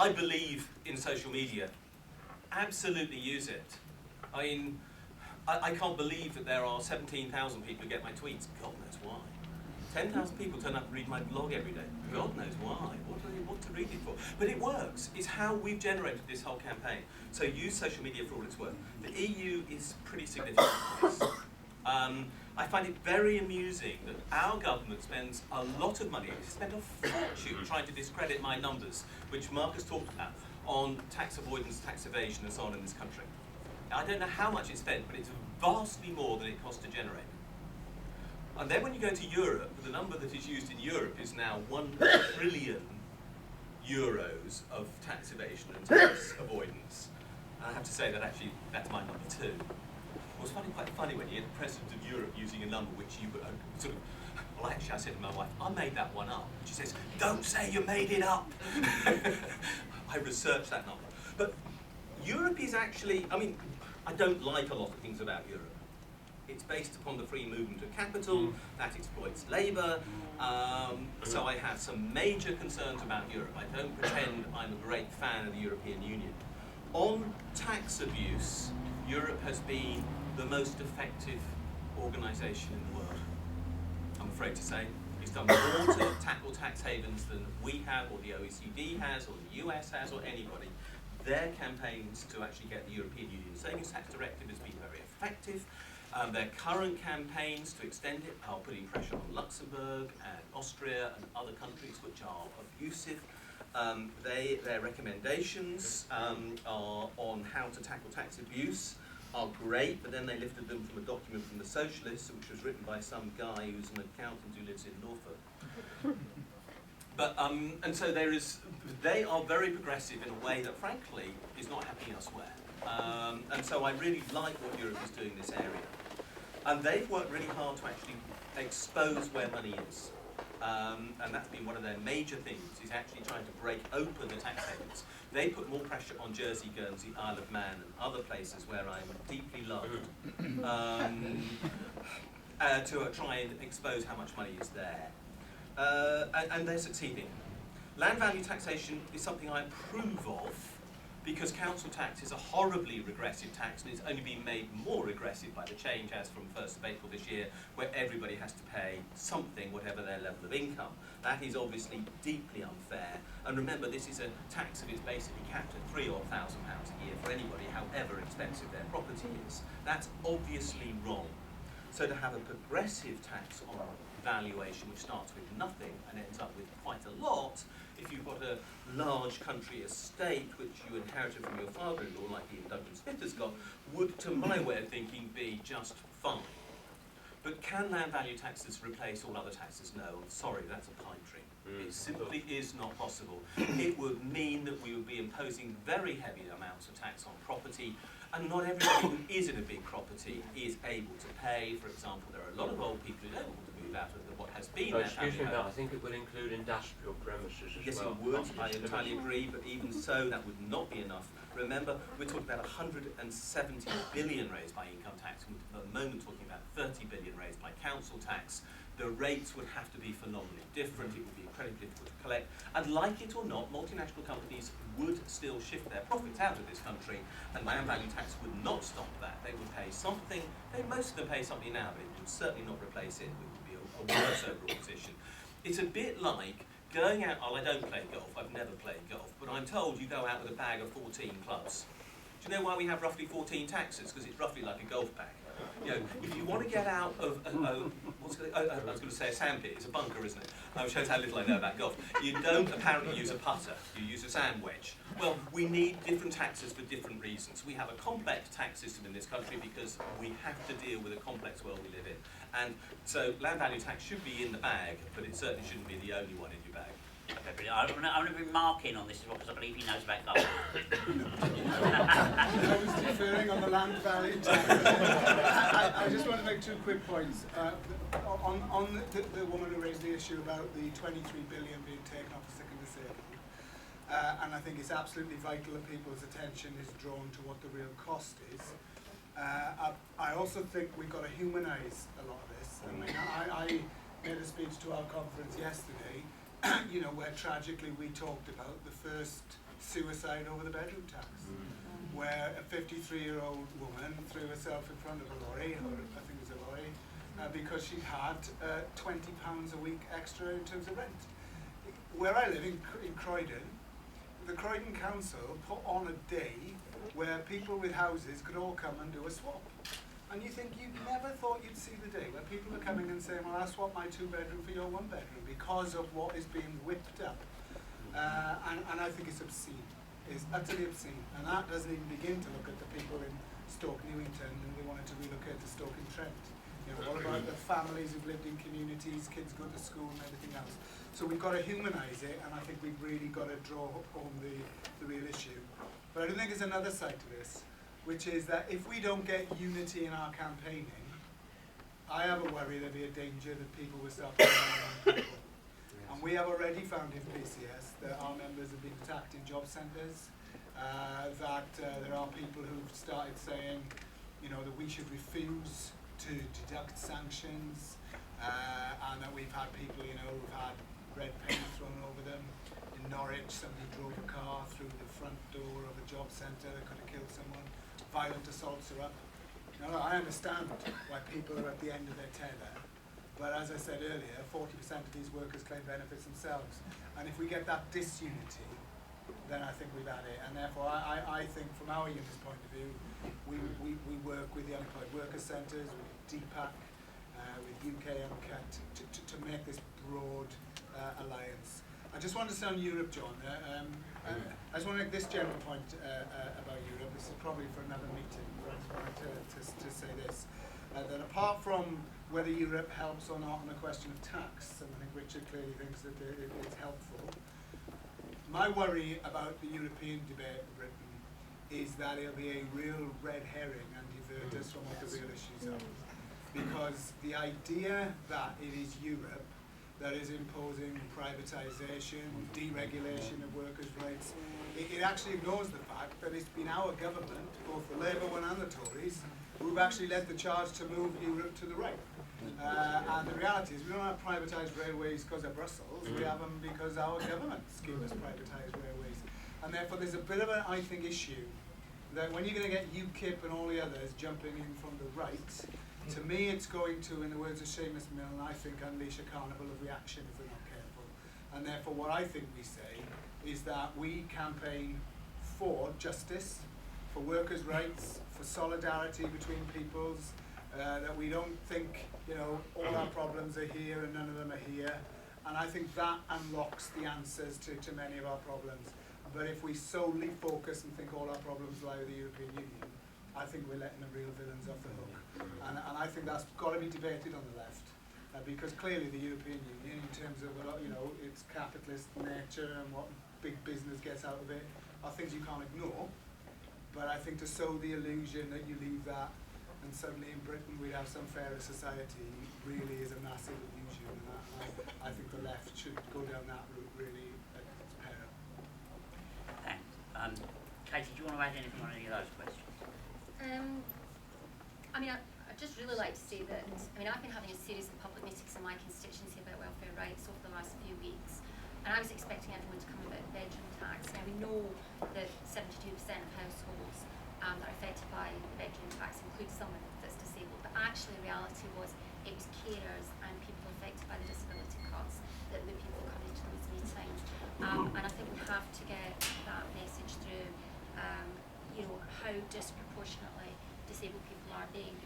I believe in social media. Absolutely use it. I mean, I can't believe that there are 17,000 people who get my tweets. God knows why. 10,000 people turn up and read my blog every day. God knows why. What to read it for? But it works. It's how we've generated this whole campaign. So use social media for all it's worth. The EU is pretty significant for this. I find it very amusing that our government spends a lot of money, it's spent a fortune trying to discredit my numbers, which Mark has talked about, on tax avoidance, tax evasion and so on in this country. Now, I don't know how much it's spent, but it's vastly more than it costs to generate. And then when you go to Europe, the number that is used in Europe is now 1 trillion euros of tax evasion and tax avoidance. And I have to say that actually, that's my number too. It was quite funny when you hear the President of Europe using a number which you sort of, well actually I said to my wife, I made that one up. She says, don't say you made it up. I researched that number. But Europe is actually, I mean, I don't like a lot of things about Europe. It's based upon the free movement of capital, that exploits labour, so I have some major concerns about Europe. I don't pretend I'm a great fan of the European Union. On tax abuse, Europe has been the most effective organisation in the world, I'm afraid to say. It's done more to tackle tax havens than we have, or the OECD has, or the US has, or anybody. Their campaigns to actually get the European Union Savings Tax Directive has been very effective. Their current campaigns to extend it are putting pressure on Luxembourg and Austria and other countries which are abusive. Their recommendations are on how to tackle tax abuse are great, but then they lifted them from a document from the Socialists, which was written by some guy who's an accountant who lives in Norfolk. But and so they are very progressive in a way that, frankly, is not happening elsewhere. And so I really like what Europe is doing in this area. And they've worked really hard to actually expose where money is. And that's been one of their major things, is actually trying to break open the tax havens. They put more pressure on Jersey, Guernsey, Isle of Man and other places where I'm deeply loved to try and expose how much money is there. And they're succeeding. Land value taxation is something I approve of, because council tax is a horribly regressive tax and it's only been made more regressive by the change as from 1st of April this year, where everybody has to pay something, whatever their level of income. That is obviously deeply unfair. And remember, this is a tax that is basically capped at £3,000 a year for anybody, however expensive their property is. That's obviously wrong. So to have a progressive tax on valuation which starts with nothing and ends up with quite a lot, if you've got a large country estate which you inherited from your father-in-law, like Ian Duncan Smith has got, would, to my way of thinking, be just fine. But can land value taxes replace all other taxes? No, I'm sorry, that's a pine tree. It simply is not possible. It would mean that we would be imposing very heavy amounts of tax on property, and not everybody who is in a big property is able to pay. For example, there are a lot of old people who don't want to move out of what has been their family excuse me, home. I think it will include industrial premises as Yes, well. it would. I entirely agree, but even so, that would not be enough. Remember, we're talking about 170 billion raised by income tax, and at the moment talking about 30 billion raised by council tax. The rates would have to be phenomenally different. It would be incredibly difficult to collect. And like it or not, multinational companies would still shift their profits out of this country, and land value tax would not stop that. They would pay something. Most of them pay something now, but it would certainly not replace it. It would be a worse overall position. It's a bit like going out. Well, I don't play golf. I've never played golf, but I'm told you go out with a bag of 14 clubs. Do you know why we have roughly 14 taxes? Because it's roughly like a golf bag. You know, if you want to get out of, I was going to say a sandpit, it's a bunker, isn't it? Shows how little I know about golf. You don't apparently use a putter, you use a sand wedge. Well, we need different taxes for different reasons. We have a complex tax system in this country because we have to deal with a complex world we live in. And so land value tax should be in the bag, but it certainly shouldn't be the only one in your bag. Okay, I'm going to bring Mark in on this as well, because I believe he knows about golf. I was deferring on the land value tax. I just want to make two quick points. On the woman who raised the issue about the 23 billion being taken off the sick and disabled, and I think it's absolutely vital that people's attention is drawn to what the real cost is. I also think we've got to humanise a lot of this. I mean, I made a speech to our conference yesterday, you know, where tragically we talked about the first suicide over the bedroom tax, where a 53-year-old woman threw herself in front of a lorry, or I think it was a lorry, because she had £20 a week extra in terms of rent. Where I live in Croydon, the Croydon Council put on a day where people with houses could all come and do a swap. And you think you never thought you'd see the day where people are coming and saying, well, I'll swap my 2-bedroom for your 1-bedroom because of what is being whipped up. And I think it's obscene. It's utterly obscene. And that doesn't even begin to look at the people in Stoke Newington and they wanted to relocate to Stoke and Trent. You know, what about the families who've lived in communities, kids go to school and everything else. So we've got to humanise it, and I think we've really got to draw home the real issue. But I do think there's another side to this, which is that if we don't get unity in our campaigning, I have a worry there'll be a danger that people will start people. And we have already found in PCS that our members have been attacked in job centres, that there are people who've started saying, you know, that we should refuse to deduct sanctions, and that we've had people, you know, who've had red paint thrown over them. In Norwich, somebody drove a car through the front door of a job centre that could have killed someone. Violent assaults are up. Now, I understand why people are at the end of their tether, but as I said earlier, 40% of these workers claim benefits themselves. And if we get that disunity, then I think we've had it. And therefore, I think from our union's point of view, we work with the unemployed workers centres, with DPAC, with UK Uncut, to make this broad alliance. I just want to say on Europe, John, I just want to make this general point about Europe. This is probably for another meeting, but I just wanted to say this. That apart from whether Europe helps or not on the question of tax, and I think Richard clearly thinks that it's helpful, my worry about the European debate in Britain is that it'll be a real red herring and divert us from what the real issues are. Because the idea that it is Europe that is imposing privatisation, deregulation of workers' rights, it actually ignores the fact that it's been our government, both the Labour one and the Tories, who've actually led the charge to move Europe to the right. And the reality is we don't have privatised railways because of Brussels, we have them because our governments give us privatised railways. And therefore there's a bit of an, I think, issue that when you're going to get UKIP and all the others jumping in from the right, to me it's going to, in the words of Seamus Milne, I think unleash a carnival of reaction if we're not careful. And therefore what I think we say is that we campaign for justice, for workers' rights, for solidarity between peoples, that we don't think, you know, all our problems are here and none of them are here. And I think that unlocks the answers to many of our problems. But if we solely focus and think all our problems lie with the European Union, I think we're letting the real villains off the hook. And I think that's got to be debated on the left. Because clearly the European Union, in terms of, you know, its capitalist nature and what big business gets out of it, are things you can't ignore. But I think to sow the illusion that you leave that and suddenly in Britain we'd have some fairer society really is a massive illusion. And I think the left should go down that route really at its peril. Thanks. Katy, do you want to add anything on any of those questions? I mean, I'd just really like to say that, I mean, I've been having a series of public meetings in my constituency about welfare rights over the last few weeks, and I was expecting everyone to come about bedroom tax. Now, we know that 72% of households that are affected by the bedroom tax include someone that's disabled, but actually the reality was it was carers and people affected by the disability cuts that the people coming to those meetings. And I think we have to get that message through, you know, how disproportionately disabled people are being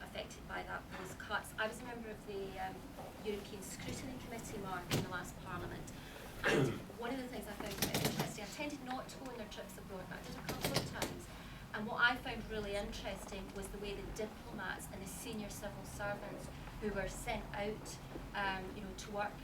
affected by those cuts. I was a member of the European Scrutiny Committee, Mark, in the last Parliament, and one of the things I found quite interesting, I tended not to go on their trips abroad, but I did a couple of times, and what I found really interesting was the way the diplomats and the senior civil servants who were sent out you know, to work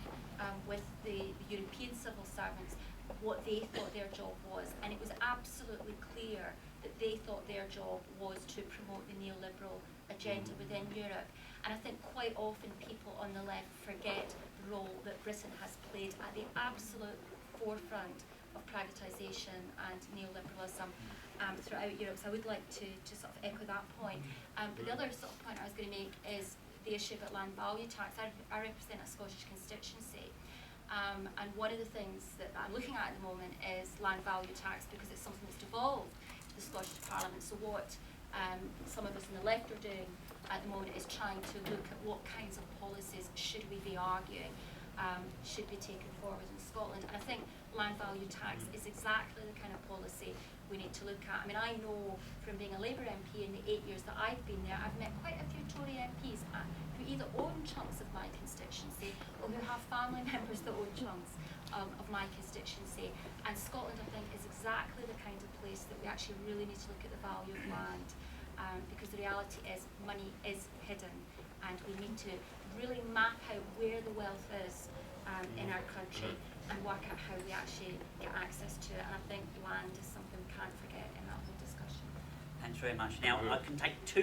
with the European civil servants, what they thought their job was, and it was absolutely clear that they thought their job was to promote the neoliberal agenda within Europe. And I think quite often people on the left forget the role that Britain has played at the absolute forefront of privatisation and neoliberalism throughout Europe. So I would like to sort of echo that point. But the other sort of point I was going to make is the issue about land value tax. I represent a Scottish constituency, And one of the things that I'm looking at the moment is land value tax, because it's something that's devolved to the Scottish Parliament. So what some of us on the left are doing at the moment is trying to look at what kinds of policies should we be arguing should be taken forward in Scotland. And I think land value tax is exactly the kind of policy we need to look at. I mean, I know from being a Labour MP in the 8 years that I've been there, I've met quite a few Tory MPs who either own chunks of my constituency or who have family members that own chunks of my constituency. And Scotland, I think, is exactly the kind of place that we actually really need to look at the value of land, because the reality is money is hidden, and we need to really map out where the wealth is in our country and work out how we actually get access to it. And I think land is something we can't forget in that whole discussion. Thanks very much. Now, I can take 2